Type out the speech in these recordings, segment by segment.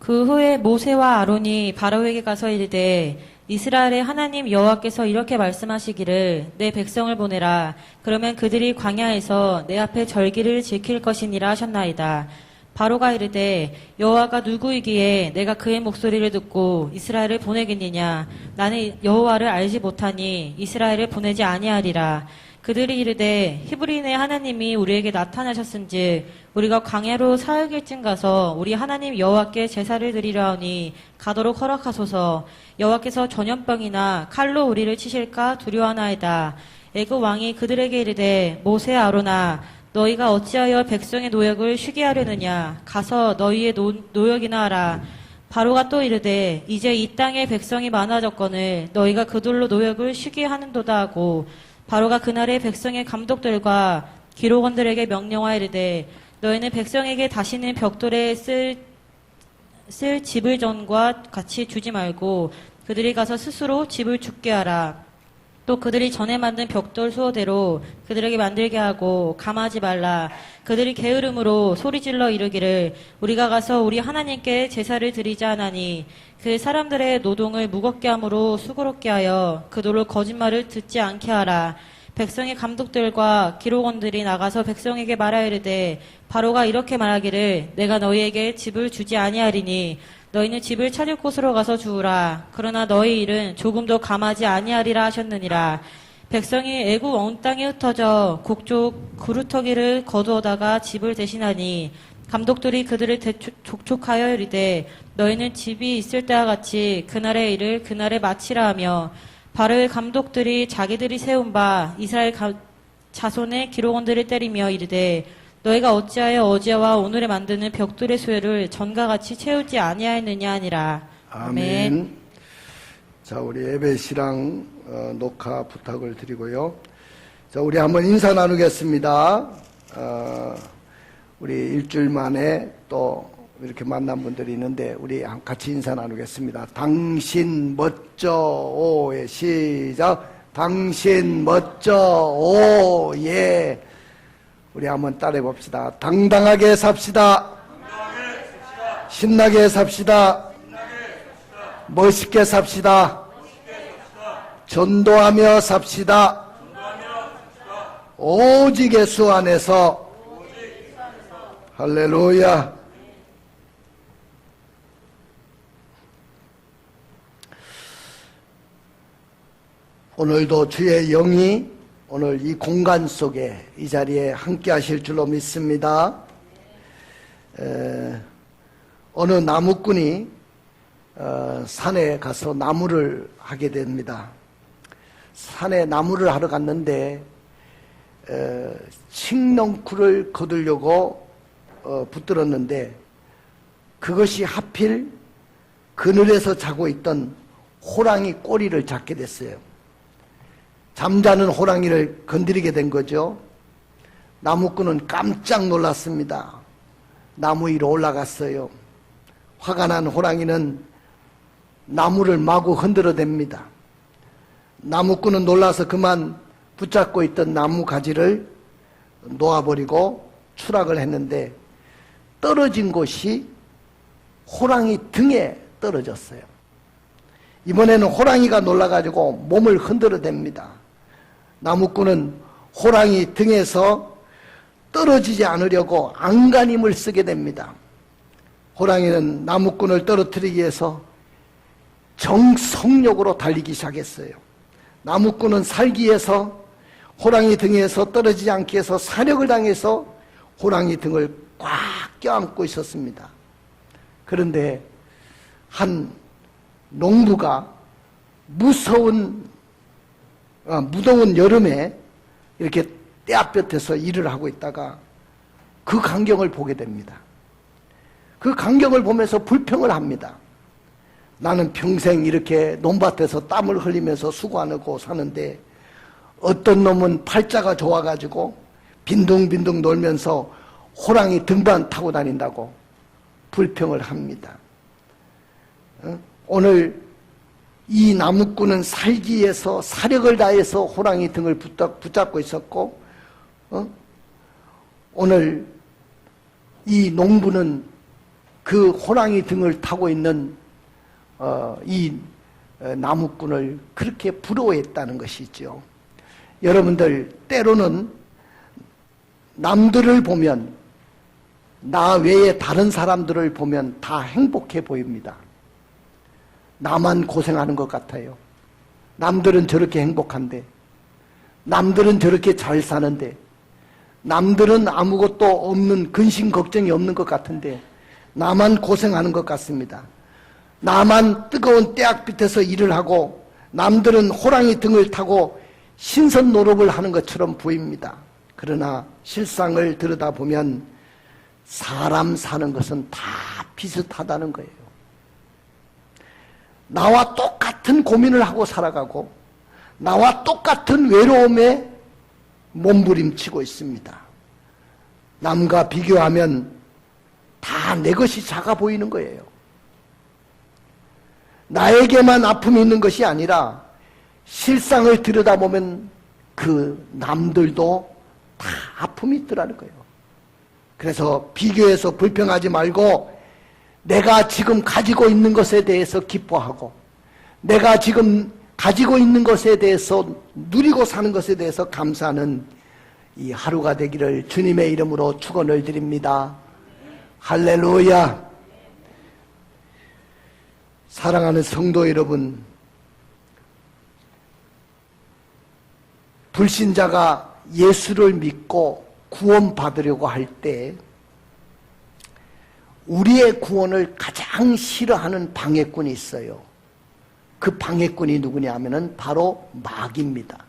그 후에 모세와 아론이 바로에게 가서 이르되 이스라엘의 하나님 여호와께서 이렇게 말씀하시기를 내 백성을 보내라. 그러면 그들이 광야에서 내 앞에 절기를 지킬 것이니라 하셨나이다. 바로가 이르되 여호와가 누구이기에 내가 그의 목소리를 듣고 이스라엘을 보내겠느냐. 나는 여호와를 알지 못하니 이스라엘을 보내지 아니하리라. 그들이 이르되 히브리인의 하나님이 우리에게 나타나셨은즉 우리가 광야로 사흘길쯤 가서 우리 하나님 여호와께 제사를 드리려 하니 가도록 허락하소서. 여호와께서 전염병이나 칼로 우리를 치실까 두려워하나이다. 애굽 왕이 그들에게 이르되 모세 아론아 너희가 어찌하여 백성의 노역을 쉬게 하려느냐. 가서 너희의 노역이나 하라. 바로가 또 이르되 이제 이 땅에 백성이 많아졌거늘 너희가 그들로 노역을 쉬게 하는도다 하고 바로가 그날의 백성의 감독들과 기록원들에게 명령하여 이르되 너희는 백성에게 다시는 벽돌에 쓸 집을 전과 같이 주지 말고 그들이 가서 스스로 집을 죽게 하라. 또 그들이 전에 만든 벽돌 수호대로 그들에게 만들게 하고 감하지 말라. 그들이 게으름으로 소리질러 이르기를 우리가 가서 우리 하나님께 제사를 드리자 하나니 그 사람들의 노동을 무겁게 함으로 수고롭게 하여 그들로 거짓말을 듣지 않게 하라. 백성의 감독들과 기록원들이 나가서 백성에게 말하여 이르되 바로가 이렇게 말하기를 내가 너희에게 집을 주지 아니하리니 너희는 집을 찾을 곳으로 가서 주우라. 그러나 너희 일은 조금도 감하지 아니하리라 하셨느니라. 백성이 애굽 온 땅에 흩어져 곡족 그루터기를 거두어다가 집을 대신하니 감독들이 그들을 족촉하여 이르되 너희는 집이 있을 때와 같이 그날의 일을 그날에 마치라 하며 바로의 감독들이 자기들이 세운 바 이스라엘 자손의 기록원들을 때리며 이르되 너희가 어찌하여 어제와 오늘에 만드는 벽돌의 수요를 전과 같이 채우지 아니하였느냐 하니라. 아멘. 자, 우리 예배 시랑 녹화 부탁을 드리고요. 자, 우리 한번 인사 나누겠습니다. 우리 일주일 만에 또 이렇게 만난 분들이 있는데 우리 같이 인사 나누겠습니다. 당신 멋져 오예 시작. 당신 멋져 오예. 우리 한번 따라해 봅시다. 당당하게 삽시다. 신나게 삽시다. 멋있게 삽시다. 전도하며 삽시다. 오직 예수 안에서. 할렐루야. 오늘도 주의 영이 오늘 이 공간 속에 이 자리에 함께 하실 줄로 믿습니다. 어느 나무꾼이 산에 가서 나무를 하게 됩니다. 산에 나무를 하러 갔는데 칡넝쿨을 거두려고 붙들었는데 그것이 하필 그늘에서 자고 있던 호랑이 꼬리를 잡게 됐어요. 잠자는 호랑이를 건드리게 된 거죠. 나무꾼은 깜짝 놀랐습니다. 나무 위로 올라갔어요. 화가 난 호랑이는 나무를 마구 흔들어댑니다. 나무꾼은 놀라서 그만 붙잡고 있던 나무 가지를 놓아버리고 추락을 했는데 떨어진 곳이 호랑이 등에 떨어졌어요. 이번에는 호랑이가 놀라가지고 몸을 흔들어댑니다. 나무꾼은 호랑이 등에서 떨어지지 않으려고 안간힘을 쓰게 됩니다. 호랑이는 나무꾼을 떨어뜨리기 위해서 정성력으로 달리기 시작했어요. 나무꾼은 살기 위해서 호랑이 등에서 떨어지지 않기 위해서 사력을 당해서 호랑이 등을 꽉 껴안고 있었습니다. 그런데 한 농부가 무더운 여름에 이렇게 떼앞볕에서 일을 하고 있다가 그 광경을 보게 됩니다. 그 광경을 보면서 불평을 합니다. 나는 평생 이렇게 논밭에서 땀을 흘리면서 수고 안 하고 사는데 어떤 놈은 팔자가 좋아가지고 빈둥빈둥 놀면서 호랑이 등반 타고 다닌다고 불평을 합니다. 오늘 이 나무꾼은 살기 위해서 사력을 다해서 호랑이 등을 붙잡고 있었고 오늘 이 농부는 그 호랑이 등을 타고 있는 이 나무꾼을 그렇게 부러워했다는 것이죠. 여러분들, 때로는 남들을 보면, 나 외에 다른 사람들을 보면 다 행복해 보입니다. 나만 고생하는 것 같아요. 남들은 저렇게 행복한데, 남들은 저렇게 잘 사는데, 남들은 아무것도 없는, 근심 걱정이 없는 것 같은데 나만 고생하는 것 같습니다. 나만 뜨거운 떼약 밑에서 일을 하고 남들은 호랑이 등을 타고 신선 노릇을 하는 것처럼 보입니다. 그러나 실상을 들여다보면 사람 사는 것은 다 비슷하다는 거예요. 나와 똑같은 고민을 하고 살아가고 나와 똑같은 외로움에 몸부림치고 있습니다. 남과 비교하면 다 내 것이 작아 보이는 거예요. 나에게만 아픔이 있는 것이 아니라 실상을 들여다보면 그 남들도 다 아픔이 있더라는 거예요. 그래서 비교해서 불평하지 말고 내가 지금 가지고 있는 것에 대해서 기뻐하고 내가 지금 가지고 있는 것에 대해서 누리고 사는 것에 대해서 감사하는 이 하루가 되기를 주님의 이름으로 축원을 드립니다. 할렐루야. 사랑하는 성도 여러분, 불신자가 예수를 믿고 구원받으려고 할 때 우리의 구원을 가장 싫어하는 방해꾼이 있어요. 그 방해꾼이 누구냐 하면은 바로 마귀입니다.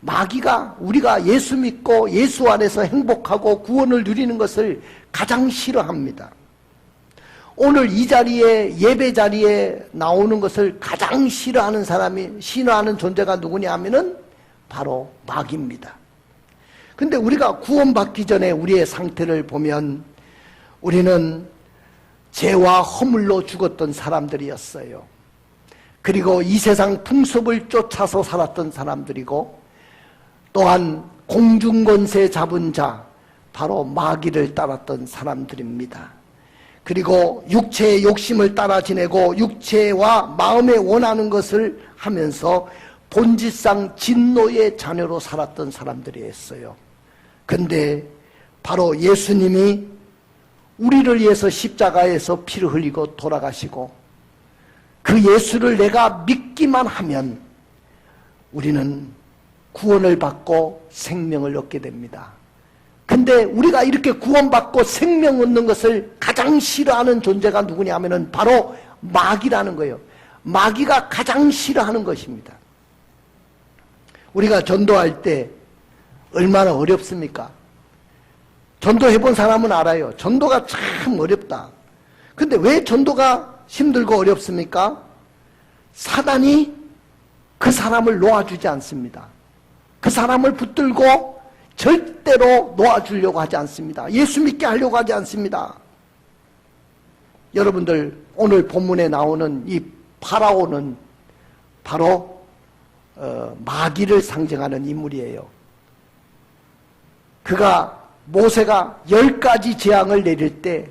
마귀가 우리가 예수 믿고 예수 안에서 행복하고 구원을 누리는 것을 가장 싫어합니다. 오늘 이 자리에, 예배 자리에 나오는 것을 가장 싫어하는 사람이, 싫어하는 존재가 누구냐 하면은 바로 마귀입니다. 근데 우리가 구원받기 전에 우리의 상태를 보면 우리는 죄와 허물로 죽었던 사람들이었어요. 그리고 이 세상 풍습을 쫓아서 살았던 사람들이고 또한 공중권세 잡은 자, 바로 마귀를 따랐던 사람들입니다. 그리고 육체의 욕심을 따라 지내고 육체와 마음에 원하는 것을 하면서 본질상 진노의 자녀로 살았던 사람들이었어요. 근데 바로 예수님이 우리를 위해서 십자가에서 피를 흘리고 돌아가시고 그 예수를 내가 믿기만 하면 우리는 구원을 받고 생명을 얻게 됩니다. 근데 우리가 이렇게 구원받고 생명 얻는 것을 가장 싫어하는 존재가 누구냐 하면은 바로 마귀라는 거예요. 마귀가 가장 싫어하는 것입니다. 우리가 전도할 때 얼마나 어렵습니까? 전도해본 사람은 알아요. 전도가 참 어렵다. 근데 왜 전도가 힘들고 어렵습니까? 사단이 그 사람을 놓아주지 않습니다. 그 사람을 붙들고 절대로 놓아주려고 하지 않습니다. 예수 믿게 하려고 하지 않습니다. 여러분들, 오늘 본문에 나오는 이 파라오는 바로 마귀를 상징하는 인물이에요. 그가 모세가 10가지 재앙을 내릴 때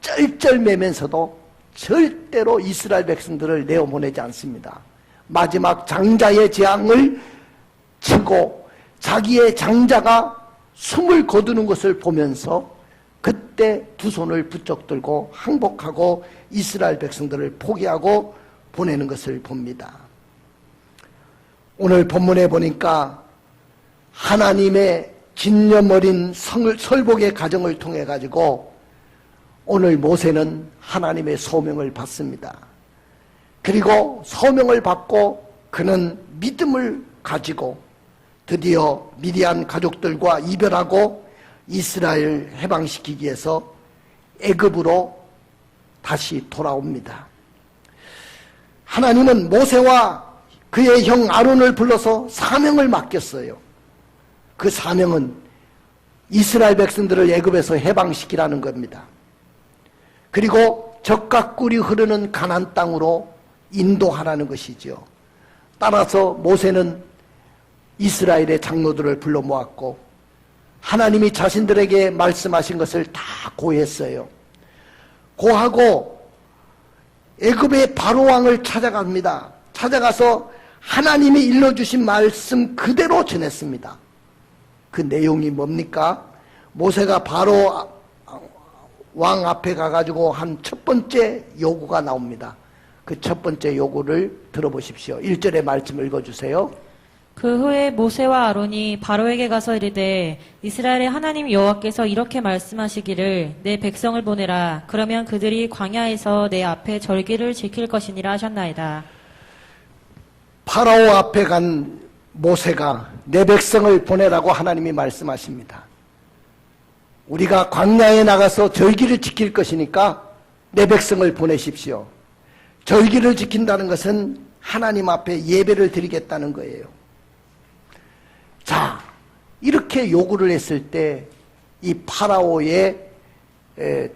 쩔쩔매면서도 절대로 이스라엘 백성들을 내어보내지 않습니다. 마지막 장자의 재앙을 치고 자기의 장자가 숨을 거두는 것을 보면서 그때 두 손을 부쩍 들고 항복하고 이스라엘 백성들을 포기하고 보내는 것을 봅니다. 오늘 본문에 보니까 하나님의 진념 어린 설복의 가정을 통해 가지고 오늘 모세는 하나님의 소명을 받습니다. 그리고 소명을 받고 그는 믿음을 가지고 드디어 미디안 가족들과 이별하고 이스라엘 해방시키기 위해서 애굽으로 다시 돌아옵니다. 하나님은 모세와 그의 형 아론을 불러서 사명을 맡겼어요. 그 사명은 이스라엘 백성들을 애굽에서 해방시키라는 겁니다. 그리고 젖과 꿀이 흐르는 가나안 땅으로 인도하라는 것이죠. 따라서 모세는 이스라엘의 장로들을 불러 모았고 하나님이 자신들에게 말씀하신 것을 다 고했어요. 고하고 애굽의 바로 왕을 찾아갑니다. 찾아가서 하나님이 일러주신 말씀 그대로 전했습니다. 그 내용이 뭡니까? 모세가 바로 왕 앞에 가가지고 한 첫 번째 요구가 나옵니다. 그 첫 번째 요구를 들어보십시오. 1절의 말씀 읽어주세요. 그 후에 모세와 아론이 바로에게 가서 이르되 이스라엘의 하나님 여호와께서 이렇게 말씀하시기를 내 백성을 보내라. 그러면 그들이 광야에서 내 앞에 절기를 지킬 것이니라 하셨나이다. 파라오 앞에 간 모세가 내 백성을 보내라고 하나님이 말씀하십니다. 우리가 광야에 나가서 절기를 지킬 것이니까 내 백성을 보내십시오. 절기를 지킨다는 것은 하나님 앞에 예배를 드리겠다는 거예요. 자, 이렇게 요구를 했을 때 이 파라오의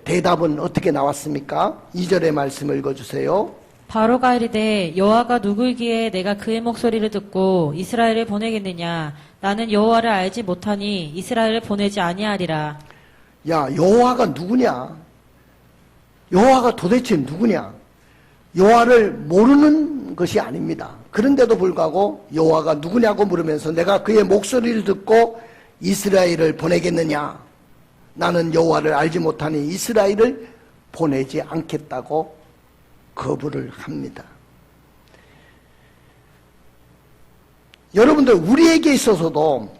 대답은 어떻게 나왔습니까? 2절의 말씀을 읽어주세요. 바로가 이르되 여호와가 누구이기에 내가 그의 목소리를 듣고 이스라엘을 보내겠느냐. 나는 여호와를 알지 못하니 이스라엘을 보내지 아니하리라. 야, 여호와가 누구냐? 여호와가 도대체 누구냐? 여호와를 모르는 것이 아닙니다. 그런데도 불구하고 여호와가 누구냐고 물으면서 내가 그의 목소리를 듣고 이스라엘을 보내겠느냐? 나는 여호와를 알지 못하니 이스라엘을 보내지 않겠다고 거부를 합니다. 여러분들, 우리에게 있어서도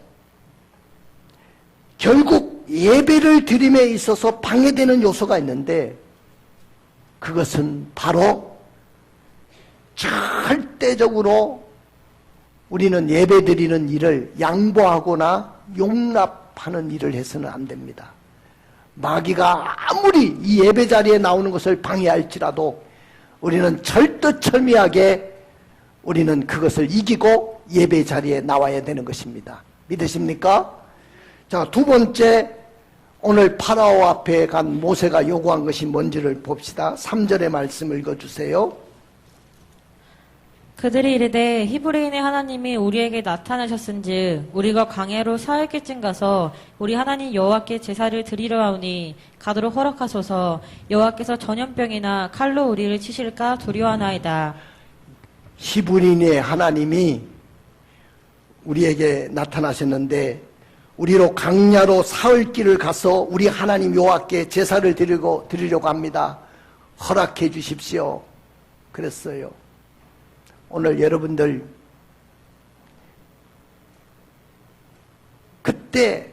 결국 예배를 드림에 있어서 방해되는 요소가 있는데 그것은 바로 절대적으로 우리는 예배 드리는 일을 양보하거나 용납하는 일을 해서는 안 됩니다. 마귀가 아무리 이 예배 자리에 나오는 것을 방해할지라도 우리는 철두철미하게 우리는 그것을 이기고 예배 자리에 나와야 되는 것입니다. 믿으십니까? 자, 두 번째, 오늘 파라오 앞에 간 모세가 요구한 것이 뭔지를 봅시다. 3절의 말씀을 읽어주세요. 그들이 이르되 히브리인의 하나님이 우리에게 나타나셨은즉 우리가 광야로 사흘께쯤 가서 우리 하나님 여호와께 제사를 드리려 하오니 가도록 허락하소서. 여호와께서 전염병이나 칼로 우리를 치실까 두려워하나이다. 히브리인의 하나님이 우리에게 나타나셨는데 우리로 광야로 사흘길을 가서 우리 하나님 여호와께 제사를 드리려고 합니다. 허락해 주십시오. 그랬어요. 오늘 여러분들 그때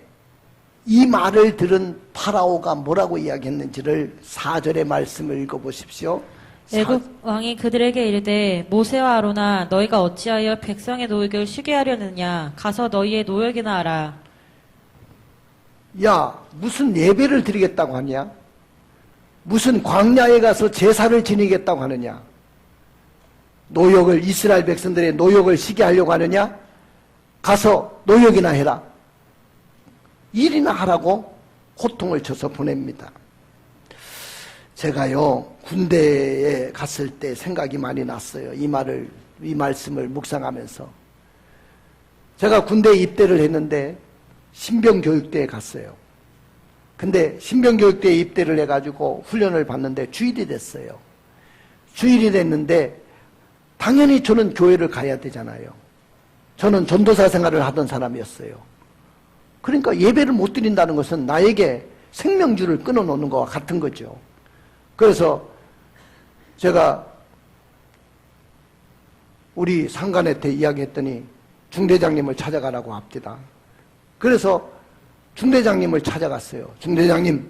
이 말을 들은 파라오가 뭐라고 이야기했는지를 4절의 말씀을 읽어보십시오. 애굽 왕이 그들에게 이르되 모세와 아론아 너희가 어찌하여 백성의 노역을 쉬게 하려느냐. 가서 너희의 노역이나 하라. 야, 무슨 예배를 드리겠다고 하냐? 무슨 광야에 가서 제사를 지니겠다고 하느냐? 노역을, 이스라엘 백성들의 노역을 쉬게 하려고 하느냐? 가서 노역이나 해라. 일이나 하라고 호통을 쳐서 보냅니다. 제가요, 군대에 갔을 때 생각이 많이 났어요. 이 말씀을 묵상하면서. 제가 군대에 입대를 했는데 신병교육대에 갔어요. 근데 신병교육대에 입대를 해가지고 훈련을 받는데 주일이 됐어요. 주일이 됐는데 당연히 저는 교회를 가야 되잖아요. 저는 전도사 생활을 하던 사람이었어요. 그러니까 예배를 못 드린다는 것은 나에게 생명줄을 끊어놓는 것과 같은 거죠. 그래서 제가 우리 상관한테 이야기했더니 중대장님을 찾아가라고 합니다. 그래서 중대장님을 찾아갔어요. 중대장님,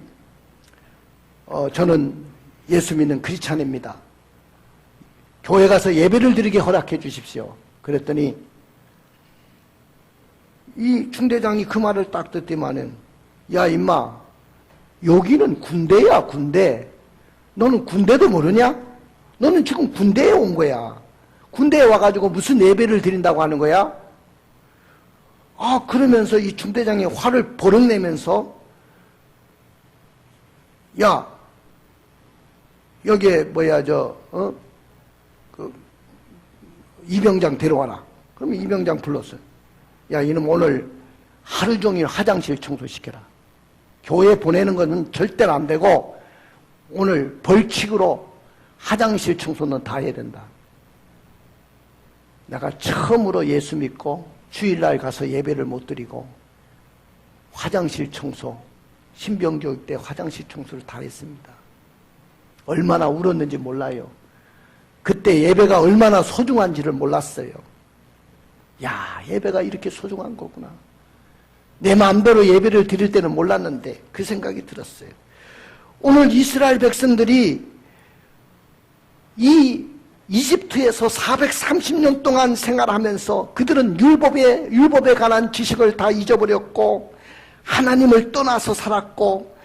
저는 예수 믿는 크리스찬입니다. 교회 가서 예배를 드리게 허락해 주십시오. 그랬더니 이 중대장이 그 말을 딱 듣더만은 야 임마, 여기는 군대야, 군대. 너는 군대도 모르냐? 너는 지금 군대에 온 거야. 군대에 와가지고 무슨 예배를 드린다고 하는 거야? 아, 그러면서 이 중대장이 화를 버럭 내면서 야, 여기에 이병장 데려와라. 그럼 이병장 불렀어요. 야, 이놈 오늘 하루 종일 화장실 청소시켜라. 교회 보내는 것은 절대로 안 되고 오늘 벌칙으로 화장실 청소는 다 해야 된다. 내가 처음으로 예수 믿고 주일날 가서 예배를 못 드리고 화장실 청소, 신병교육 때 화장실 청소를 다 했습니다. 얼마나 울었는지 몰라요. 그때 예배가 얼마나 소중한지를 몰랐어요. 야, 예배가 이렇게 소중한 거구나. 내 마음대로 예배를 드릴 때는 몰랐는데 그 생각이 들었어요. 오늘 이스라엘 백성들이 이 이집트에서 430년 동안 생활하면서 그들은 율법에 관한 지식을 다 잊어버렸고 하나님을 떠나서 살았고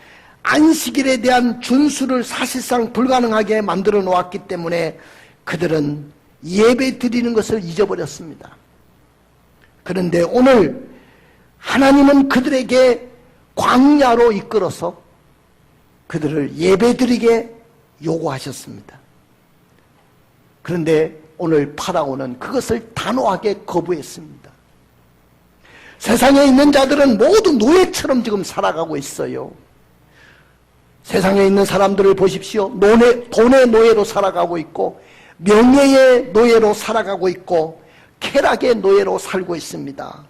안식일에 대한 준수를 사실상 불가능하게 만들어 놓았기 때문에 그들은 예배 드리는 것을 잊어버렸습니다. 그런데 오늘 하나님은 그들에게 광야로 이끌어서 그들을 예배 드리게 요구하셨습니다. 그런데 오늘 파라오는 그것을 단호하게 거부했습니다. 세상에 있는 자들은 모두 노예처럼 지금 살아가고 있어요. 세상에 있는 사람들을 보십시오. 돈의 노예로 살아가고 있고 명예의 노예로 살아가고 있고 쾌락의 노예로 살고 있습니다.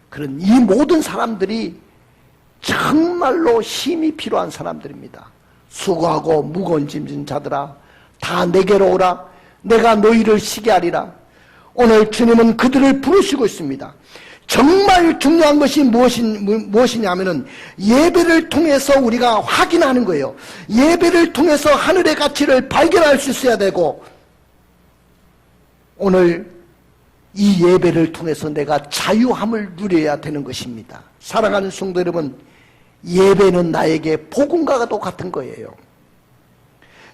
그런 이 모든 사람들이 정말로 힘이 필요한 사람들입니다. 수고하고 무거운 짐진 자들아 다 내게로 오라. 내가 너희를 쉬게 하리라. 오늘 주님은 그들을 부르시고 있습니다. 정말 중요한 것이 무엇이냐면은 예배를 통해서 우리가 확인하는 거예요. 예배를 통해서 하늘의 가치를 발견할 수 있어야 되고 오늘 이 예배를 통해서 내가 자유함을 누려야 되는 것입니다. 사랑하는 성도 여러분, 예배는 나에게 복음과도 같은 거예요.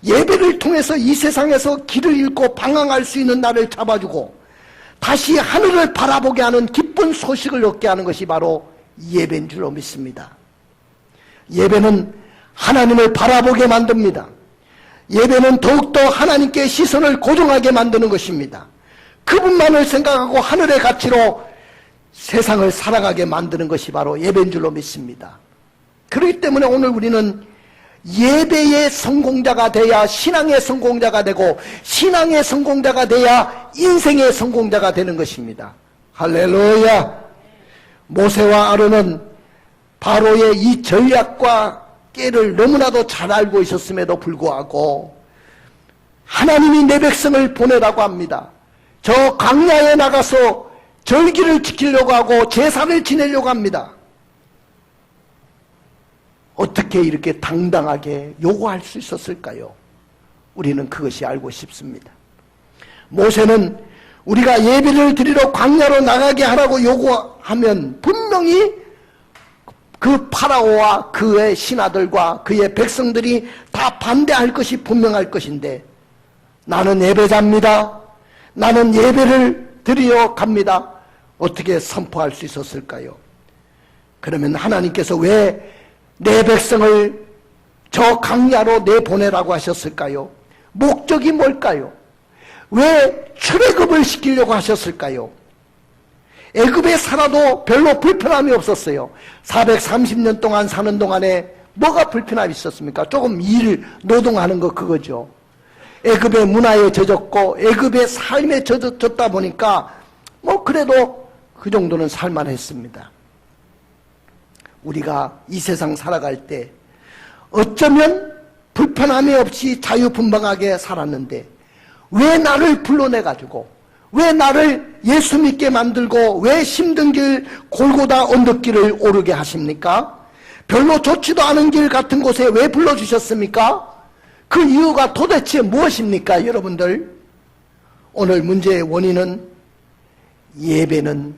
예배를 통해서 이 세상에서 길을 잃고 방황할 수 있는 나를 잡아주고 다시 하늘을 바라보게 하는 기쁜 소식을 얻게 하는 것이 바로 예배인 줄로 믿습니다. 예배는 하나님을 바라보게 만듭니다. 예배는 더욱더 하나님께 시선을 고정하게 만드는 것입니다. 그분만을 생각하고 하늘의 가치로 세상을 살아가게 만드는 것이 바로 예배인 줄로 믿습니다. 그렇기 때문에 오늘 우리는 예배의 성공자가 돼야 신앙의 성공자가 되고 신앙의 성공자가 돼야 인생의 성공자가 되는 것입니다. 할렐루야. 모세와 아론은 바로의 이 전략과 깨를 너무나도 잘 알고 있었음에도 불구하고 하나님이 내 백성을 보내라고 합니다. 저 광야에 나가서 절기를 지키려고 하고 제사를 지내려고 합니다. 어떻게 이렇게 당당하게 요구할 수 있었을까요? 우리는 그것이 알고 싶습니다. 모세는 우리가 예배를 드리러 광야로 나가게 하라고 요구하면 분명히 그 파라오와 그의 신하들과 그의 백성들이 다 반대할 것이 분명할 것인데 나는 예배자입니다. 나는 예배를 드리러 갑니다. 어떻게 선포할 수 있었을까요? 그러면 하나님께서 왜 내 백성을 저 강야로 내보내라고 하셨을까요? 목적이 뭘까요? 왜 출애굽을 시키려고 하셨을까요? 애굽에 살아도 별로 불편함이 없었어요. 430년 동안 사는 동안에 뭐가 불편함이 있었습니까? 조금 노동하는 거 그거죠. 애굽의 문화에 젖었고 애굽의 삶에 젖었다 보니까 뭐 그래도 그 정도는 살만했습니다. 우리가 이 세상 살아갈 때 어쩌면 불편함이 없이 자유분방하게 살았는데 왜 나를 불러내가지고 왜 나를 예수 믿게 만들고 왜 힘든 길 골고다 언덕길을 오르게 하십니까? 별로 좋지도 않은 길 같은 곳에 왜 불러주셨습니까? 그 이유가 도대체 무엇입니까, 여러분들? 오늘 문제의 원인은 예배는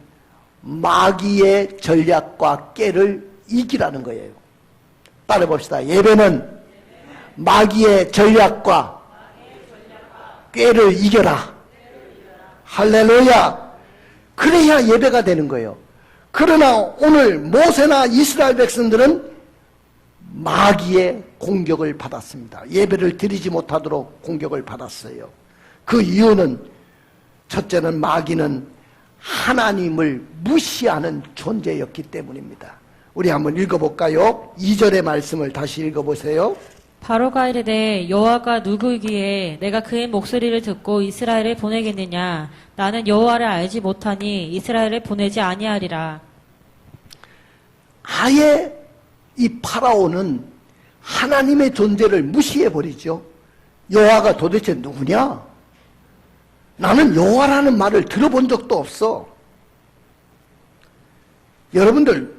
마귀의 전략과 깨를 이기라는 거예요. 따라 봅시다. 예배는 마귀의 전략과 꾀를 이겨라. 할렐루야. 그래야 예배가 되는 거예요. 그러나 오늘 모세나 이스라엘 백성들은 마귀의 공격을 받았습니다. 예배를 드리지 못하도록 공격을 받았어요. 그 이유는 첫째는 마귀는 하나님을 무시하는 존재였기 때문입니다. 우리 한번 읽어볼까요? 2절의 말씀을 다시 읽어보세요. 바로가 이르되 여호와가 누구이기에 내가 그의 목소리를 듣고 이스라엘을 보내겠느냐? 나는 여호와를 알지 못하니 이스라엘을 보내지 아니하리라. 아예 이 파라오는 하나님의 존재를 무시해 버리죠. 여호와가 도대체 누구냐? 나는 여호와라는 말을 들어본 적도 없어. 여러분들,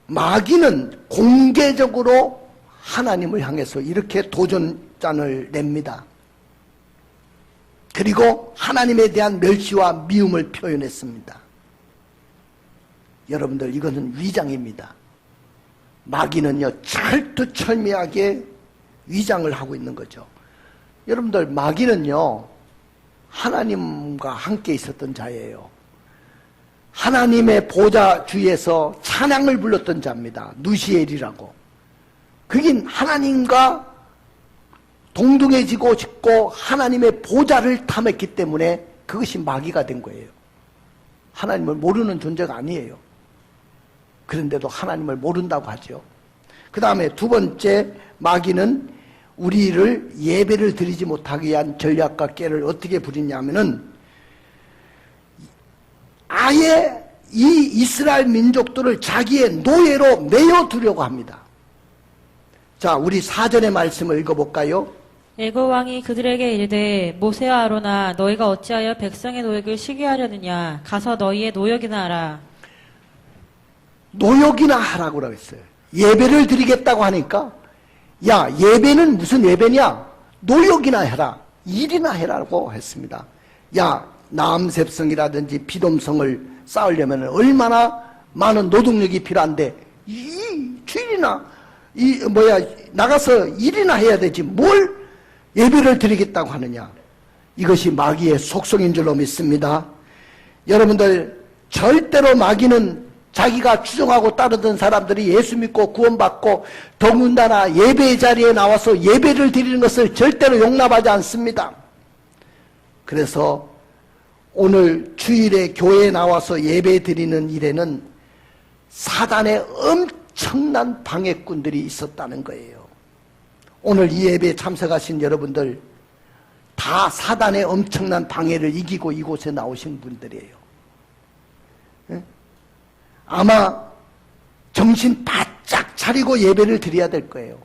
마귀는 공개적으로 하나님을 향해서 이렇게 도전장을 냅니다. 그리고 하나님에 대한 멸시와 미움을 표현했습니다. 여러분들, 이것은 위장입니다. 마귀는요, 철두철미하게 위장을 하고 있는 거죠. 여러분들, 마귀는요, 하나님과 함께 있었던 자예요. 하나님의 보좌 주위에서 찬양을 불렀던 자입니다. 누시엘이라고. 그긴 하나님과 동등해지고 싶고 하나님의 보좌를 탐했기 때문에 그것이 마귀가 된 거예요. 하나님을 모르는 존재가 아니에요. 그런데도 하나님을 모른다고 하죠. 그 다음에 두 번째, 마귀는 우리를 예배를 드리지 못하게 한 전략과 깨를 어떻게 부리냐면은 아예 이 이스라엘 민족들을 자기의 노예로 내어두려고 합니다. 자, 우리 4절의 말씀을 읽어볼까요? 애굽 왕이 그들에게 이르되 모세와 아론아 너희가 어찌하여 백성의 노역을 시게 하려느냐? 가서 너희의 노역이나 하라. 노역이나 하라고 했어요. 예배를 드리겠다고 하니까 야, 예배는 무슨 예배냐? 노역이나 해라. 일이나 해라고 했습니다. 야, 남셉성이라든지 비돔성을 쌓으려면 얼마나 많은 노동력이 필요한데 주일이나 나가서 일이나 해야 되지 뭘 예배를 드리겠다고 하느냐. 이것이 마귀의 속성인 줄로 믿습니다. 여러분들, 절대로 마귀는 자기가 추종하고 따르던 사람들이 예수 믿고 구원받고 더군다나 예배 자리에 나와서 예배를 드리는 것을 절대로 용납하지 않습니다. 그래서 오늘 주일에 교회에 나와서 예배 드리는 일에는 사단의 엄청난 방해꾼들이 있었다는 거예요. 오늘 이 예배에 참석하신 여러분들 다 사단의 엄청난 방해를 이기고 이곳에 나오신 분들이에요. 아마 정신 바짝 차리고 예배를 드려야 될 거예요.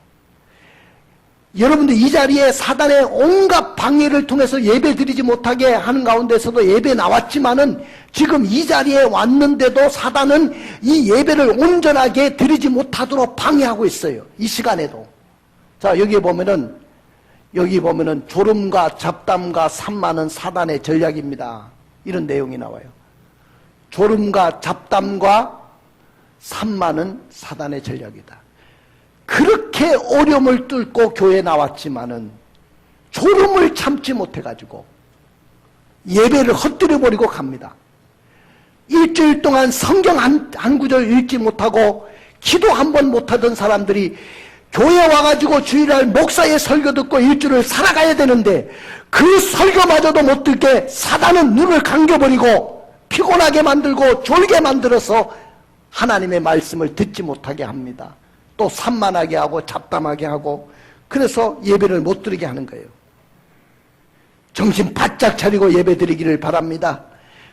여러분들, 이 자리에 사단의 온갖 방해를 통해서 예배 드리지 못하게 하는 가운데서도 예배 나왔지만은 지금 이 자리에 왔는데도 사단은 이 예배를 온전하게 드리지 못하도록 방해하고 있어요. 이 시간에도. 자, 여기 보면은 졸음과 잡담과 산만은 사단의 전략입니다. 이런 내용이 나와요. 졸음과 잡담과 산만은 사단의 전략이다. 그렇게 어려움을 뚫고 교회에 나왔지만은 졸음을 참지 못해가지고 예배를 헛들여버리고 갑니다. 일주일 동안 성경 한 구절 읽지 못하고 기도 한 번 못하던 사람들이 교회 와가지고 주일날 목사의 설교 듣고 일주일을 살아가야 되는데 그 설교마저도 못 듣게 사단은 눈을 감겨버리고 피곤하게 만들고 졸게 만들어서 하나님의 말씀을 듣지 못하게 합니다. 또 산만하게 하고 잡담하게 하고 그래서 예배를 못 드리게 하는 거예요. 정신 바짝 차리고 예배 드리기를 바랍니다.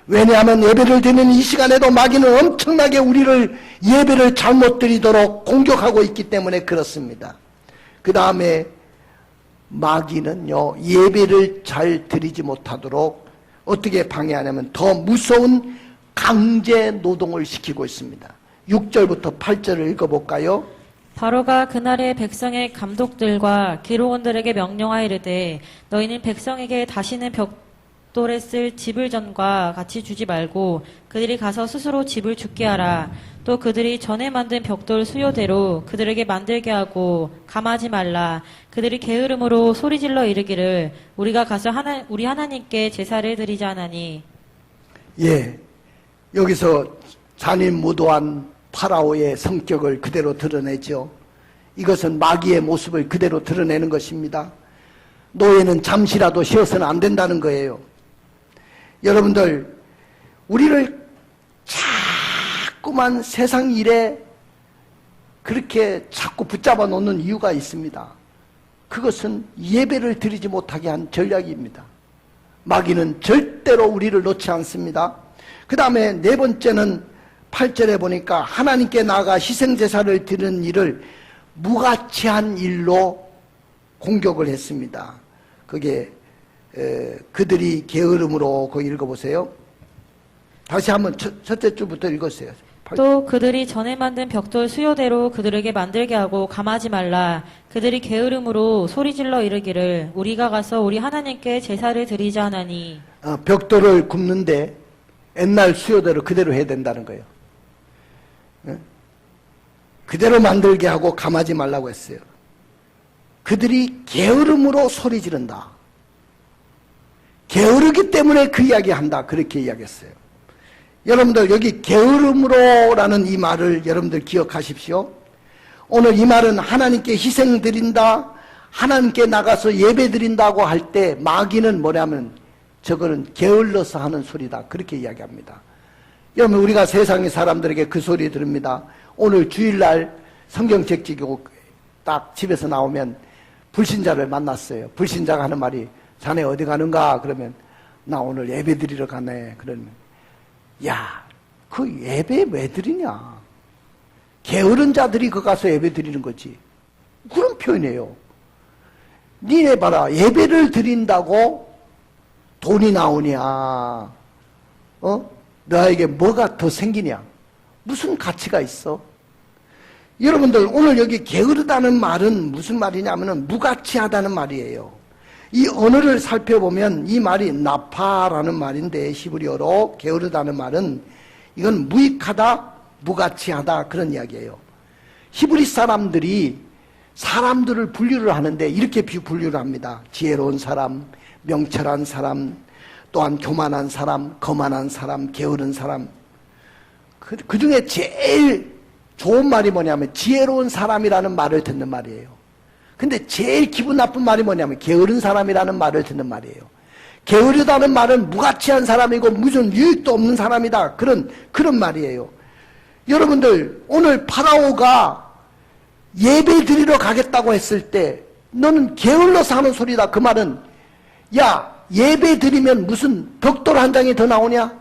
왜냐하면 예배를 드리는 이 시간에도 마귀는 엄청나게 우리를 예배를 잘못 드리도록 공격하고 있기 때문에 그렇습니다. 그 다음에 마귀는요, 예배를 잘 드리지 못하도록 어떻게 방해하냐면 더 무서운 강제 노동을 시키고 있습니다. 6절부터 8절을 읽어볼까요? 바로가 그날의 백성의 감독들과 기록원들에게 명령하여 이르되 너희는 백성에게 다시는 벽돌에 쓸 지불전과 같이 주지 말고 그들이 가서 스스로 집을 죽게 하라. 또 그들이 전에 만든 벽돌 수요대로 그들에게 만들게 하고 감하지 말라. 그들이 게으름으로 소리질러 이르기를 우리가 가서 우리 하나님께 제사를 드리자 하나니. 예, 여기서 잔인무도한 파라오의 성격을 그대로 드러내죠. 이것은 마귀의 모습을 그대로 드러내는 것입니다. 노예는 잠시라도 쉬어서는 안 된다는 거예요. 여러분들, 우리를 자꾸만 세상 일에 그렇게 자꾸 붙잡아 놓는 이유가 있습니다. 그것은 예배를 드리지 못하게 한 전략입니다. 마귀는 절대로 우리를 놓지 않습니다. 그 다음에 네 번째는 8절에 보니까 하나님께 나아가 희생제사를 드리는 일을 무가치한 일로 공격을 했습니다. 그게 그들이 게으름으로 거기 읽어보세요. 다시 한번 첫째 줄부터 읽었어요. 또 그들이 전에 만든 벽돌 수요대로 그들에게 만들게 하고 감하지 말라. 그들이 게으름으로 소리질러 이르기를 우리가 가서 우리 하나님께 제사를 드리자 하나니. 벽돌을 굽는데 옛날 수요대로 그대로 해야 된다는 거예요. 그대로 만들게 하고 감하지 말라고 했어요. 그들이 게으름으로 소리 지른다. 게으르기 때문에 그 이야기한다. 그렇게 이야기했어요. 여러분들 여기 게으름으로라는 이 말을 여러분들 기억하십시오. 오늘 이 말은 하나님께 희생 드린다, 하나님께 나가서 예배 드린다고 할 때 마귀는 뭐냐면 저거는 게을러서 하는 소리다. 그렇게 이야기합니다. 여러분 우리가 세상의 사람들에게 그 소리 들읍니다. 오늘 주일날 성경책 지고 딱 집에서 나오면 불신자를 만났어요. 불신자가 하는 말이 자네 어디 가는가? 그러면 나 오늘 예배 드리러 가네. 그러면 야, 그 예배 왜 드리냐? 게으른 자들이 그 가서 예배 드리는 거지. 그런 표현이에요. 니네 봐라. 예배를 드린다고 돈이 나오냐? 너에게 뭐가 더 생기냐? 무슨 가치가 있어? 여러분들 오늘 여기 게으르다는 말은 무슨 말이냐면은 무가치하다는 말이에요. 이 언어를 살펴보면 이 말이 나파라는 말인데 히브리어로 게으르다는 말은 이건 무익하다, 무가치하다 그런 이야기예요. 히브리 사람들이 사람들을 분류를 하는데 이렇게 분류를 합니다. 지혜로운 사람, 명철한 사람, 또한 교만한 사람, 거만한 사람, 게으른 사람. 그 중에 제일 좋은 말이 뭐냐면 지혜로운 사람이라는 말을 듣는 말이에요. 근데 제일 기분 나쁜 말이 뭐냐면 게으른 사람이라는 말을 듣는 말이에요. 게으르다는 말은 무가치한 사람이고 무슨 유익도 없는 사람이다. 그런 말이에요. 여러분들 오늘 파라오가 예배 드리러 가겠다고 했을 때 너는 게을러서 하는 소리다. 그 말은 야 예배 드리면 무슨 벽돌 한 장이 더 나오냐?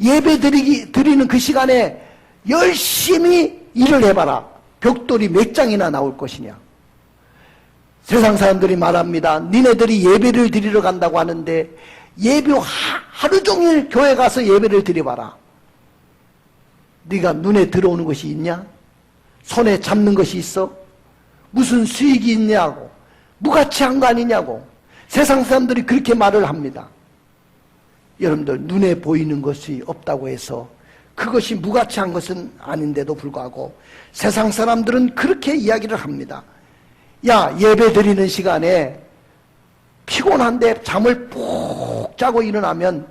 예배 드리는 그 시간에 열심히 일을 해봐라. 벽돌이 몇 장이나 나올 것이냐? 세상 사람들이 말합니다. 니네들이 예배를 드리러 간다고 하는데 예배 하루 종일 교회 가서 예배를 드려봐라. 네가 눈에 들어오는 것이 있냐? 손에 잡는 것이 있어? 무슨 수익이 있냐고. 무가치한 거 아니냐고. 세상 사람들이 그렇게 말을 합니다. 여러분들 눈에 보이는 것이 없다고 해서 그것이 무가치한 것은 아닌데도 불구하고 세상 사람들은 그렇게 이야기를 합니다. 야 예배 드리는 시간에 피곤한데 잠을 푹 자고 일어나면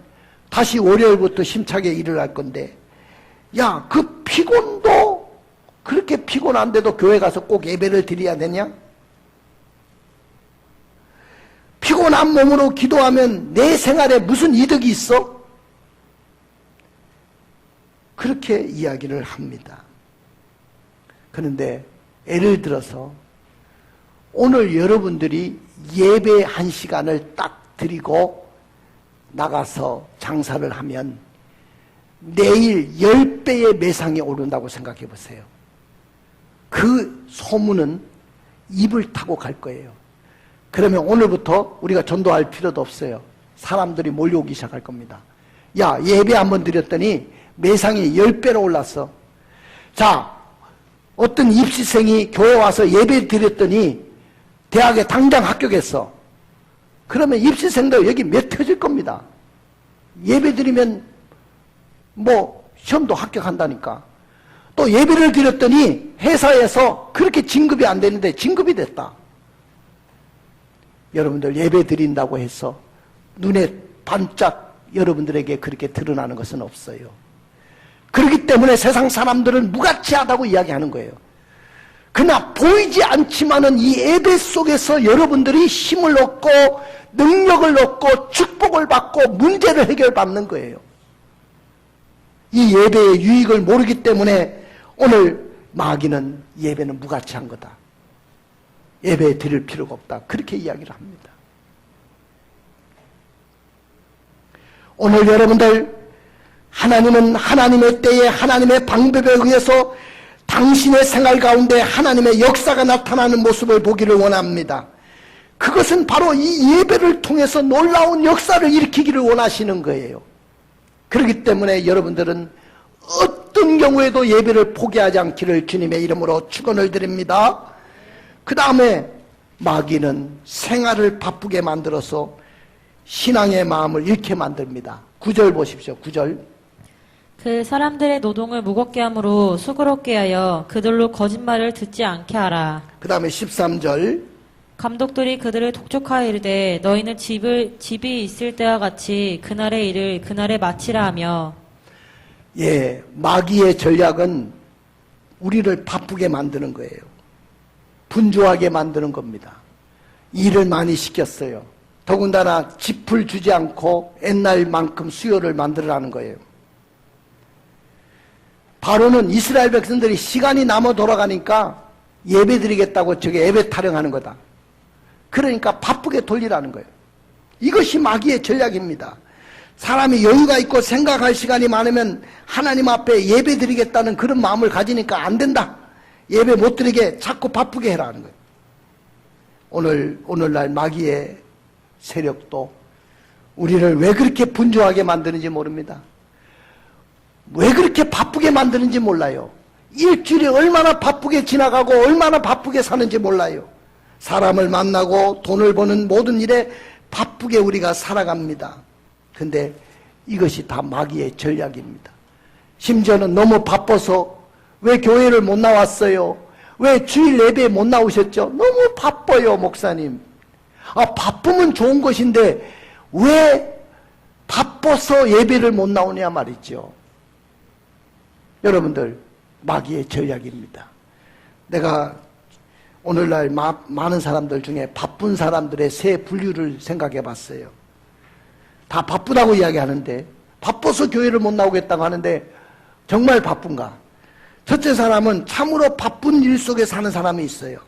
다시 월요일부터 힘차게 일을 할 건데 야 그 피곤도 그렇게 피곤한데도 교회 가서 꼭 예배를 드려야 되냐? 피곤한 몸으로 기도하면 내 생활에 무슨 이득이 있어? 그렇게 이야기를 합니다. 그런데 예를 들어서 오늘 여러분들이 예배 한 시간을 딱 드리고 나가서 장사를 하면 내일 10배의 매상이 오른다고 생각해 보세요. 그 소문은 입을 타고 갈 거예요. 그러면 오늘부터 우리가 전도할 필요도 없어요. 사람들이 몰려오기 시작할 겁니다. 야 예배 한번 드렸더니 매상이 10배로 올랐어. 자 어떤 입시생이 교회 와서 예배 드렸더니 대학에 당장 합격했어. 그러면 입시생도 여기 몇 터질 겁니다. 예배 드리면 뭐 시험도 합격한다니까. 또 예배를 드렸더니 회사에서 그렇게 진급이 안 되는데 진급이 됐다. 여러분들 예배 드린다고 해서 눈에 반짝 여러분들에게 그렇게 드러나는 것은 없어요. 그렇기 때문에 세상 사람들은 무가치하다고 이야기하는 거예요. 그러나 보이지 않지만은 이 예배 속에서 여러분들이 힘을 얻고 능력을 얻고 축복을 받고 문제를 해결받는 거예요. 이 예배의 유익을 모르기 때문에 오늘 마귀는 예배는 무가치한 거다. 예배 드릴 필요가 없다. 그렇게 이야기를 합니다. 오늘 여러분들, 하나님은 하나님의 때에 하나님의 방법에 의해서 당신의 생활 가운데 하나님의 역사가 나타나는 모습을 보기를 원합니다. 그것은 바로 이 예배를 통해서 놀라운 역사를 일으키기를 원하시는 거예요. 그렇기 때문에 여러분들은 어떤 경우에도 예배를 포기하지 않기를 주님의 이름으로 축원을 드립니다. 그 다음에 마귀는 생활을 바쁘게 만들어서 신앙의 마음을 잃게 만듭니다. 9절 보십시오. 9절. 그 사람들의 노동을 무겁게 함으로 수고롭게 하여 그들로 거짓말을 듣지 않게 하라. 그 다음에 13절. 감독들이 그들을 독촉하여 이르되 너희는 집이 있을 때와 같이 그날의 일을 그날에 마치라 하며. 예, 마귀의 전략은 우리를 바쁘게 만드는 거예요. 분주하게 만드는 겁니다. 일을 많이 시켰어요. 더군다나 짚을 주지 않고 옛날만큼 수요를 만들으라는 거예요. 바로는 이스라엘 백성들이 시간이 남아 돌아가니까 예배 드리겠다고 저게 예배 타령하는 거다. 그러니까 바쁘게 돌리라는 거예요. 이것이 마귀의 전략입니다. 사람이 여유가 있고 생각할 시간이 많으면 하나님 앞에 예배 드리겠다는 그런 마음을 가지니까 안 된다. 예배 못 드리게 자꾸 바쁘게 해라는 거예요. 오늘날 마귀의 세력도 우리를 왜 그렇게 분주하게 만드는지 모릅니다. 왜 그렇게 바쁘게 만드는지 몰라요. 일주일이 얼마나 바쁘게 지나가고 얼마나 바쁘게 사는지 몰라요. 사람을 만나고 돈을 버는 모든 일에 바쁘게 우리가 살아갑니다. 근데 이것이 다 마귀의 전략입니다. 심지어는 너무 바빠서 왜 교회를 못 나왔어요? 왜 주일 예배에 못 나오셨죠? 너무 바빠요, 목사님. 바쁘면 좋은 것인데 왜 바빠서 예배를 못 나오냐 말이죠. 여러분들, 마귀의 전략입니다. 내가 오늘날 많은 사람들 중에 바쁜 사람들의 세 분류를 생각해 봤어요. 다 바쁘다고 이야기하는데, 바빠서 교회를 못 나오겠다고 하는데 정말 바쁜가? 첫째 사람은 참으로 바쁜 일 속에 사는 사람이 있어요.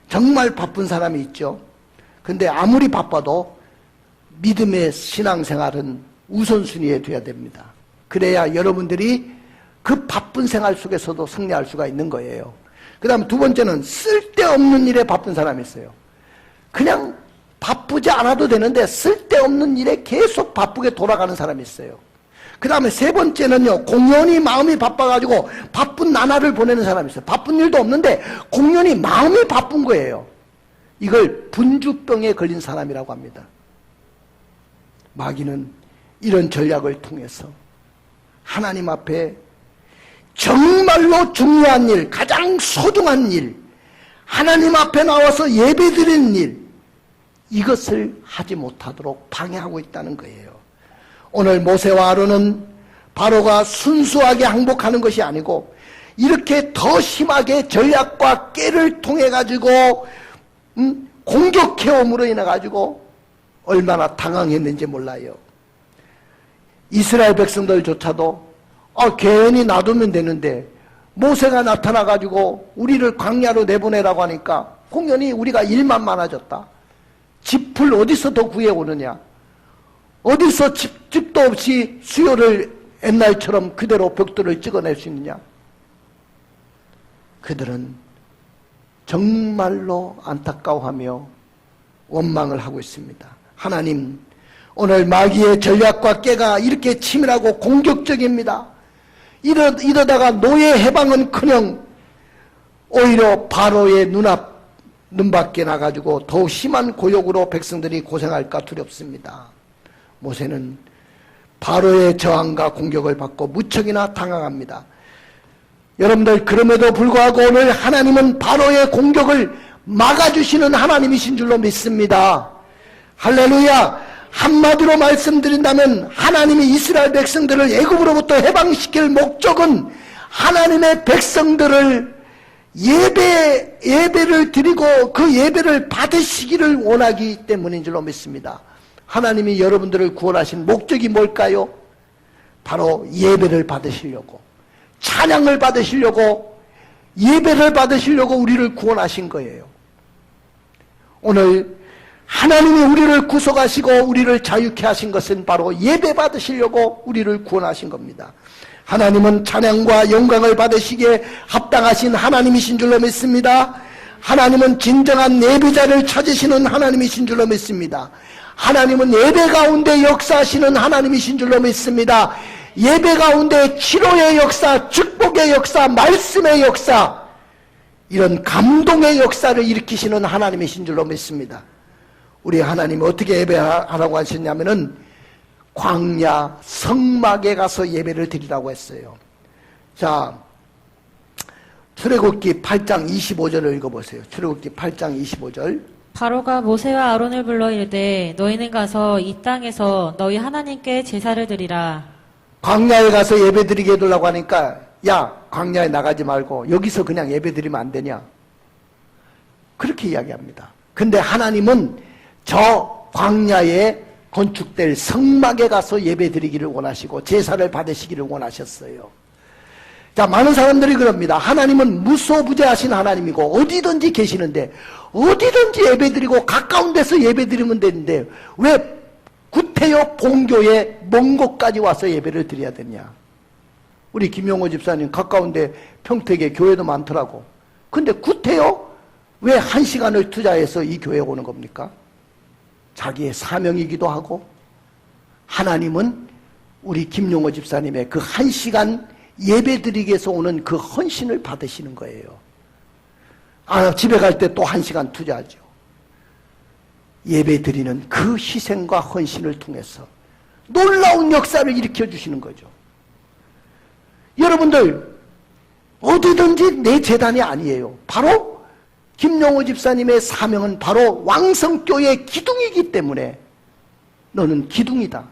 정말 바쁜 사람이 있죠. 근데 아무리 바빠도 믿음의 신앙생활은 우선순위에 둬야 됩니다. 그래야 여러분들이 그 바쁜 생활 속에서도 승리할 수가 있는 거예요. 그 다음에 두 번째는 쓸데없는 일에 바쁜 사람이 있어요. 그냥 바쁘지 않아도 되는데 쓸데없는 일에 계속 바쁘게 돌아가는 사람이 있어요. 그 다음에 세 번째는요, 공연히 마음이 바빠가지고 바쁜 나날을 보내는 사람이 있어요. 바쁜 일도 없는데 공연히 마음이 바쁜 거예요. 이걸 분주병에 걸린 사람이라고 합니다. 마귀는 이런 전략을 통해서 하나님 앞에 정말로 중요한 일, 가장 소중한 일, 하나님 앞에 나와서 예배드리는 일, 이것을 하지 못하도록 방해하고 있다는 거예요. 오늘 모세와 아론은 바로가 순수하게 항복하는 것이 아니고 이렇게 더 심하게 전략과 깨를 통해 가지고 공격해옴으로 인해 가지고 얼마나 당황했는지 몰라요. 이스라엘 백성들조차도 괜히 놔두면 되는데 모세가 나타나 가지고 우리를 광야로 내보내라고 하니까 공연히 우리가 일만 많아졌다. 짚을 어디서 더 구해오느냐? 어디서 집도 없이 수요를 옛날처럼 그대로 벽돌을 찍어낼 수 있느냐? 그들은 정말로 안타까워하며 원망을 하고 있습니다. 하나님, 오늘 마귀의 전략과 깨가 이렇게 치밀하고 공격적입니다. 이러다가 노예 해방은커녕 오히려 바로의 눈밖에 나가지고 더욱 심한 고역으로 백성들이 고생할까 두렵습니다. 모세는 바로의 저항과 공격을 받고 무척이나 당황합니다. 여러분들, 그럼에도 불구하고 오늘 하나님은 바로의 공격을 막아주시는 하나님이신 줄로 믿습니다. 할렐루야. 한마디로 말씀드린다면 하나님이 이스라엘 백성들을 애굽으로부터 해방시킬 목적은 하나님의 백성들을 예배를 드리고 그 예배를 받으시기를 원하기 때문인 줄로 믿습니다. 하나님이 여러분들을 구원하신 목적이 뭘까요? 바로 예배를 받으시려고, 찬양을 받으시려고, 예배를 받으시려고 우리를 구원하신 거예요. 오늘 하나님이 우리를 구속하시고 우리를 자유케 하신 것은 바로 예배 받으시려고 우리를 구원하신 겁니다. 하나님은 찬양과 영광을 받으시기에 합당하신 하나님이신 줄로 믿습니다. 하나님은 진정한 예배자를 찾으시는 하나님이신 줄로 믿습니다. 하나님은 예배 가운데 역사하시는 하나님이신 줄로 믿습니다. 예배 가운데 치료의 역사, 축복의 역사, 말씀의 역사, 이런 감동의 역사를 일으키시는 하나님이신 줄로 믿습니다. 우리 하나님이 어떻게 예배하라고 하셨냐면은 광야 성막에 가서 예배를 드리라고 했어요. 자, 출애굽기 8장 25절을 읽어보세요. 출애굽기 8장 25절. 바로가 모세와 아론을 불러 이르되 너희는 가서 이 땅에서 너희 하나님께 제사를 드리라. 광야에 가서 예배 드리게 해달라고 하니까 야, 광야에 나가지 말고 여기서 그냥 예배 드리면 안 되냐, 그렇게 이야기합니다. 근데 하나님은 저 광야에 건축될 성막에 가서 예배 드리기를 원하시고 제사를 받으시기를 원하셨어요. 자, 많은 사람들이 그럽니다. 하나님은 무소부재하신 하나님이고 어디든지 계시는데 어디든지 예배 드리고 가까운 데서 예배 드리면 되는데 왜 구태여 본교에 먼 곳까지 와서 예배를 드려야 되냐. 우리 김용호 집사님 가까운데 평택에 교회도 많더라고. 근데 구태여 왜 1시간을 투자해서 이 교회에 오는 겁니까? 자기의 사명이기도 하고, 하나님은 우리 김용호 집사님의 그 1시간 예배 드리기 위해서 오는 그 헌신을 받으시는 거예요. 아, 집에 갈 때 또 1시간 투자하죠. 예배 드리는 그 희생과 헌신을 통해서 놀라운 역사를 일으켜 주시는 거죠. 여러분들, 어디든지 내 재단이 아니에요. 바로 김용호 집사님의 사명은 바로 왕성교회 기둥이기 때문에 너는 기둥이다.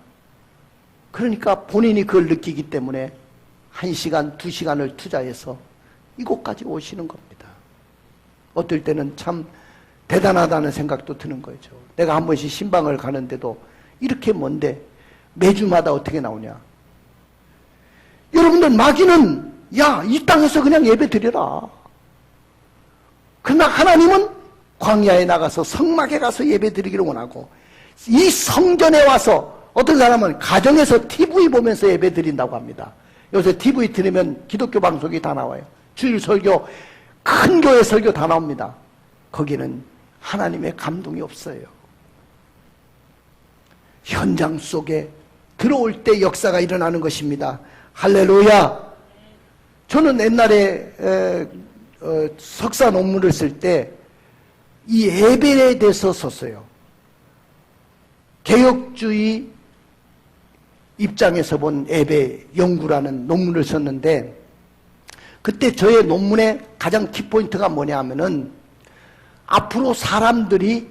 그러니까 본인이 그걸 느끼기 때문에 1시간, 2시간을 투자해서 이곳까지 오시는 겁니다. 어떨 때는 참 대단하다는 생각도 드는 거죠. 내가 한 번씩 신방을 가는데도 이렇게 먼데 매주마다 어떻게 나오냐. 여러분들, 마귀는 야, 이 땅에서 그냥 예배 드려라. 그러나 하나님은 광야에 나가서 성막에 가서 예배 드리기를 원하고, 이 성전에 와서 어떤 사람은 가정에서 TV 보면서 예배 드린다고 합니다. 요새 TV 들으면 기독교 방송이 다 나와요. 주일 설교, 큰 교회 설교 다 나옵니다. 거기는 하나님의 감동이 없어요. 현장 속에 들어올 때 역사가 일어나는 것입니다. 할렐루야. 저는 옛날에 석사 논문을 쓸 때 이 예배에 대해서 썼어요. 개혁주의 입장에서 본 예배 연구라는 논문을 썼는데, 그때 저의 논문의 가장 키포인트가 뭐냐 하면은 앞으로 사람들이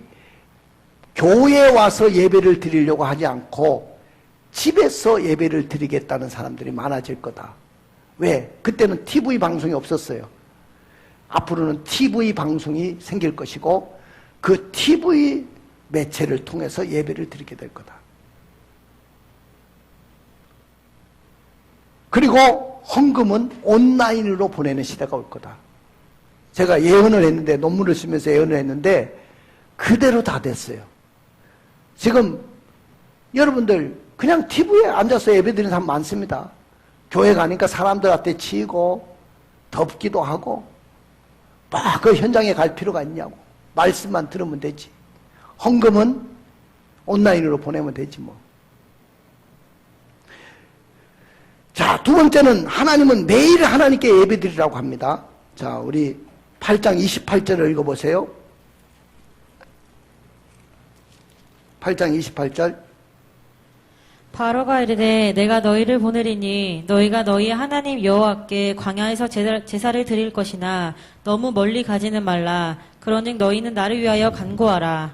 교회에 와서 예배를 드리려고 하지 않고 집에서 예배를 드리겠다는 사람들이 많아질 거다. 왜? 그때는 TV 방송이 없었어요. 앞으로는 TV 방송이 생길 것이고 그 TV 매체를 통해서 예배를 드리게 될 거다. 그리고 헌금은 온라인으로 보내는 시대가 올 거다. 제가 예언을 했는데, 논문을 쓰면서 예언을 했는데 그대로 다 됐어요. 지금 여러분들 그냥 TV에 앉아서 예배 드리는 사람 많습니다. 교회 가니까 사람들한테 치이고 덥기도 하고, 그 현장에 갈 필요가 있냐고. 말씀만 들으면 되지. 헌금은 온라인으로 보내면 되지 뭐. 자, 두 번째는 하나님은 매일 하나님께 예배 드리라고 합니다. 자, 우리 8장 28절을 읽어보세요. 8장 28절. 바로가 이르되 내가 너희를 보내리니 너희가 너희 하나님 여호와께 광야에서 제사를 드릴 것이나 너무 멀리 가지는 말라. 그러즉 너희는 나를 위하여 간구하라.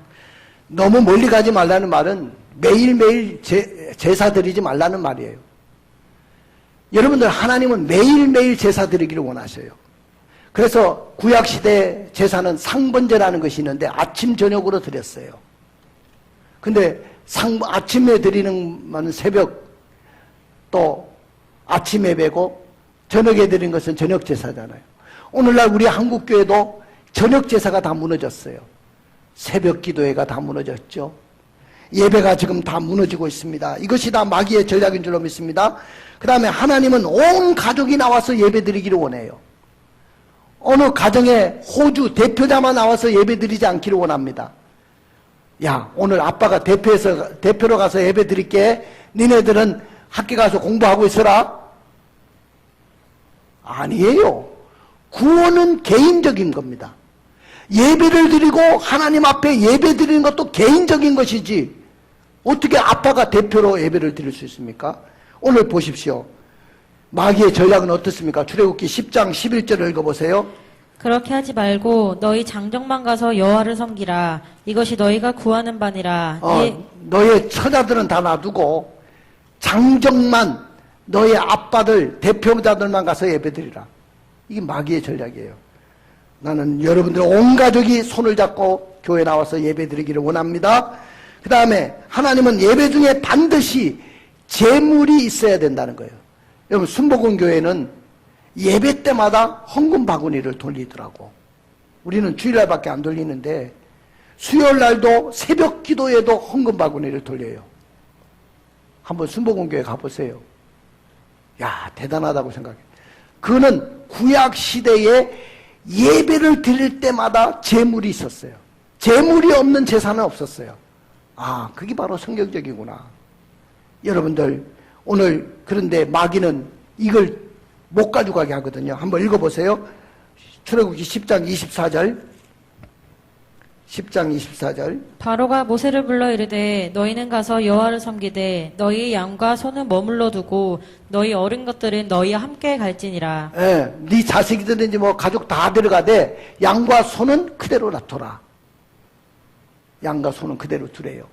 너무 멀리 가지 말라는 말은 매일매일 제사 드리지 말라는 말이에요. 여러분들, 하나님은 매일매일 제사 드리기를 원하셔요. 그래서 구약시대 제사는 상번제라는 것이 있는데 아침 저녁으로 드렸어요. 근데 아침에 드리는 것은 새벽, 또 아침 예배고 저녁에 드리는 것은 저녁 제사잖아요. 오늘날 우리 한국교회도 저녁 제사가 다 무너졌어요. 새벽 기도회가 다 무너졌죠. 예배가 지금 다 무너지고 있습니다. 이것이 다 마귀의 전략인 줄로 믿습니다. 그 다음에 하나님은 온 가족이 나와서 예배 드리기를 원해요. 어느 가정에 호주 대표자만 나와서 예배 드리지 않기를 원합니다. 야, 오늘 아빠가 대표로 가서 예배 드릴게. 니네들은 학교 가서 공부하고 있어라. 아니에요. 구원은 개인적인 겁니다. 예배를 드리고 하나님 앞에 예배 드리는 것도 개인적인 것이지 어떻게 아빠가 대표로 예배를 드릴 수 있습니까? 오늘 보십시오. 마귀의 전략은 어떻습니까? 출애굽기 10장 11절을 읽어보세요. 그렇게 하지 말고 너희 장정만 가서 여호와를 섬기라. 이것이 너희가 구하는 바니라. 너의 처자들은 다 놔두고 장정만 너의 아빠들 대표자들만 가서 예배드리라. 이게 마귀의 전략이에요. 나는 여러분들 온 가족이 손을 잡고 교회 나와서 예배드리기를 원합니다. 그 다음에 하나님은 예배 중에 반드시 제물이 있어야 된다는 거예요. 여러분 순복음교회는 예배 때마다 헌금 바구니를 돌리더라고. 우리는 주일날밖에 안 돌리는데 수요일날도 새벽 기도에도 헌금 바구니를 돌려요. 한번 순복음교회 가보세요. 야, 대단하다고 생각해. 그는 구약 시대에 예배를 드릴 때마다 제물이 있었어요. 제물이 없는 제사는 없었어요. 아, 그게 바로 성경적이구나. 여러분들 오늘 그런데 마귀는 이걸 못 가져가게 하거든요. 한번 읽어보세요. 출애굽기 10장 24절. 10장 24절. 바로가 모세를 불러 이르되 너희는 가서 여호와를 섬기되 너희 양과 소는 머물러 두고 너희 어린 것들은 너희와 함께 갈지니라. 예, 네 자식이든지 뭐 가족 다 데려가되 양과 소는 그대로 놔둬라. 양과 소는 그대로 두래요.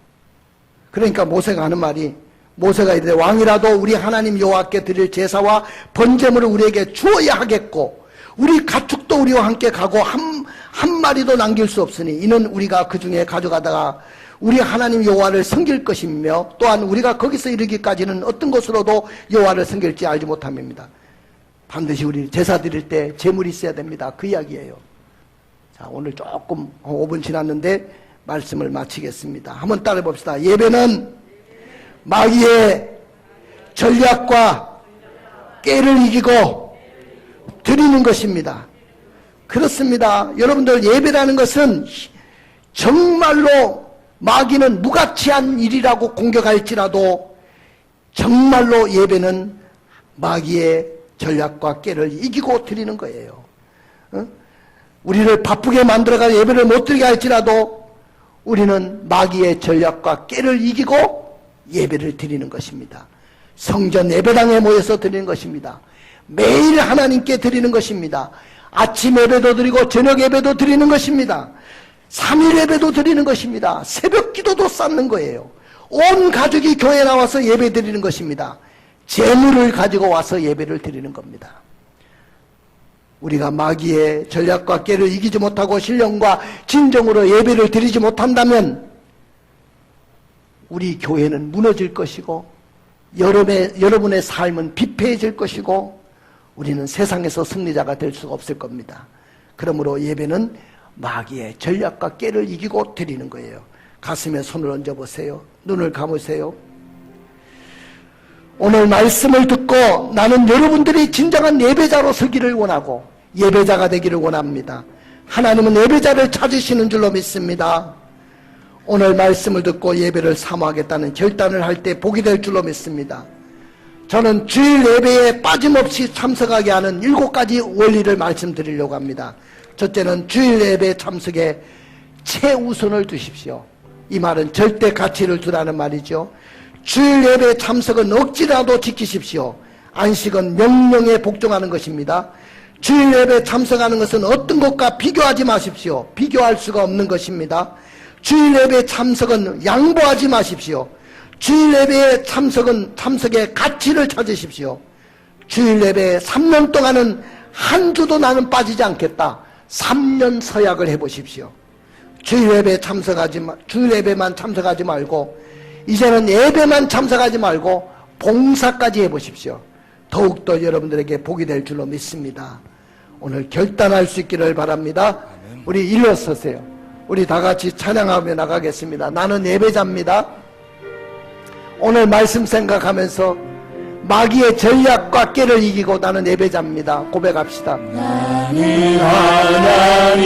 그러니까 모세가 하는 말이 모세가 이르되 왕이라도 우리 하나님 여호와께 드릴 제사와 번제물을 우리에게 주어야 하겠고 우리 가축도 우리와 함께 가고 한 마리도 남길 수 없으니 이는 우리가 그 중에 가져가다가 우리 하나님 여호와를 섬길 것이며 또한 우리가 거기서 이르기까지는 어떤 것으로도 여호와를 섬길지 알지 못함입니다. 반드시 우리 제사 드릴 때 제물이 있어야 됩니다. 그 이야기예요. 자, 오늘 조금 5분 지났는데 말씀을 마치겠습니다. 한번 따라해 봅시다. 예배는 마귀의 전략과 깨를 이기고 드리는 것입니다. 그렇습니다. 여러분들 예배라는 것은 정말로 마귀는 무가치한 일이라고 공격할지라도 정말로 예배는 마귀의 전략과 깨를 이기고 드리는 거예요. 우리를 바쁘게 만들어가 예배를 못 드리게 할지라도 우리는 마귀의 전략과 깨를 이기고 예배를 드리는 것입니다. 성전 예배당에 모여서 드리는 것입니다. 매일 하나님께 드리는 것입니다. 아침 예배도 드리고 저녁 예배도 드리는 것입니다. 3일 예배도 드리는 것입니다. 새벽 기도도 쌓는 거예요. 온 가족이 교회에 나와서 예배 드리는 것입니다. 재물을 가지고 와서 예배를 드리는 겁니다. 우리가 마귀의 전략과 깨를 이기지 못하고 신령과 진정으로 예배를 드리지 못한다면 우리 교회는 무너질 것이고 여러분의 삶은 비폐해질 것이고 우리는 세상에서 승리자가 될 수가 없을 겁니다. 그러므로 예배는 마귀의 전략과 깨를 이기고 드리는 거예요. 가슴에 손을 얹어보세요. 눈을 감으세요. 오늘 말씀을 듣고 나는 여러분들이 진정한 예배자로 서기를 원하고 예배자가 되기를 원합니다. 하나님은 예배자를 찾으시는 줄로 믿습니다. 오늘 말씀을 듣고 예배를 사모하겠다는 결단을 할 때 복이 될 줄로 믿습니다. 저는 주일 예배에 빠짐없이 참석하게 하는 7가지 원리를 말씀드리려고 합니다. 첫째는 주일 예배 참석에 최우선을 두십시오. 이 말은 절대 가치를 두라는 말이죠. 주일 예배 참석은 억지라도 지키십시오. 안식은 명령에 복종하는 것입니다. 주일 예배 참석하는 것은 어떤 것과 비교하지 마십시오. 비교할 수가 없는 것입니다. 주일 예배 참석은 양보하지 마십시오. 주일 예배의 참석의 가치를 찾으십시오. 주일 예배 3년 동안은 한 주도 나는 빠지지 않겠다. 3년 서약을 해보십시오. 주일 예배만 참석하지 말고 이제는 예배만 참석하지 말고 봉사까지 해보십시오. 더욱더 여러분들에게 복이 될 줄로 믿습니다. 오늘 결단할 수 있기를 바랍니다. 우리 일어서세요. 우리 다 같이 찬양하며 나가겠습니다. 나는 예배자입니다. 오늘 말씀 생각하면서 마귀의 전략과 깨를 이기고 나는 예배자입니다. 고백합시다. 나는 하나님